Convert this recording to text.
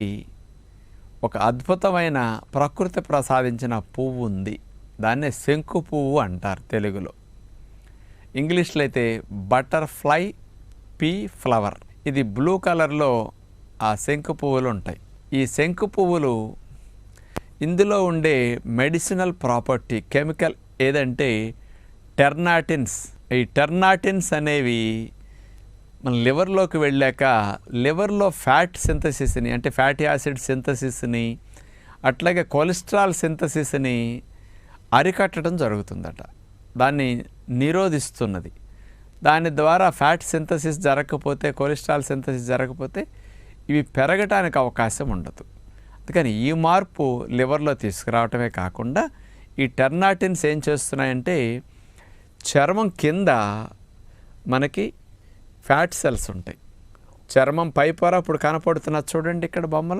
ఈ ఒక అద్భుతమైన ప్రకృతి ప్రసాదించిన పువ్వు ఉంది. దాన్నే శంకు పువ్వు అంటారు తెలుగులో. ఇంగ్లీష్లో అయితే బటర్ఫ్లై పీ ఫ్లవర్. ఇది బ్లూ కలర్లో ఆ శంకు పువ్వులు ఉంటాయి. ఈ శంకు పువ్వులు ఇందులో ఉండే మెడిసినల్ ప్రాపర్టీ కెమికల్ ఏదంటే టెర్నాటిన్స్. ఈ టెర్నాటిన్స్ అనేవి మన లివర్లోకి వెళ్ళాక లివర్లో ఫ్యాట్ సింథసిస్ని అంటే ఫ్యాటీ యాసిడ్ సింథసిస్ని అట్లాగే కొలెస్ట్రాల్ సింథసిస్ని అరికట్టడం జరుగుతుందట. దాన్ని నిరోధిస్తున్నది. దాని ద్వారా ఫ్యాట్ సింథసిస్ జరగకపోతే, కొలెస్ట్రాల్ సింథసిస్ జరగకపోతే ఇవి పెరగటానికి అవకాశం ఉండదు. అందుకని ఈ మార్పు లివర్లో తీసుకురావటమే కాకుండా ఈ టెర్నాటిన్స్ ఏం చేస్తున్నాయంటే చర్మం కింద మనకి ఫ్యాట్ సెల్స్ ఉంటాయి. చర్మం పై పొర ఇప్పుడు కనపడుతున్నది చూడండి ఇక్కడ బొమ్మలో.